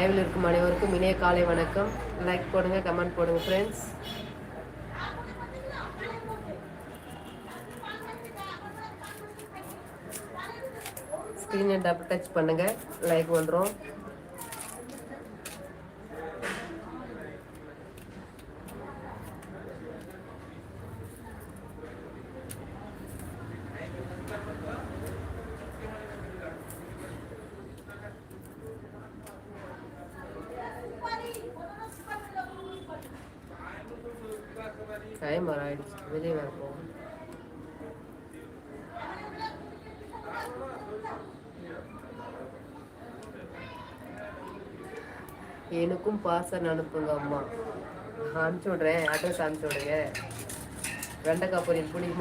லைவில் இருக்கும் அனைவருக்கும் இணைய காலை வணக்கம். லைக் போடுங்க, கமெண்ட் போடுங்க ஃப்ரெண்ட்ஸ். ஸ்க்ரீனை டபுள் டச் பண்ணுங்க, லைக் வந்துடும். டைம் ஆயிடுச்சு, வெளியே வரப்போம். எனக்கும் பார்சல் அனுப்புங்க அம்மா. அனுப்பிச்சி விட்றேன், அட்ரஸ் அனுப்பிச்சி விடுங்க. வெண்டைக்காய் பொரியல் பிடிக்குமா?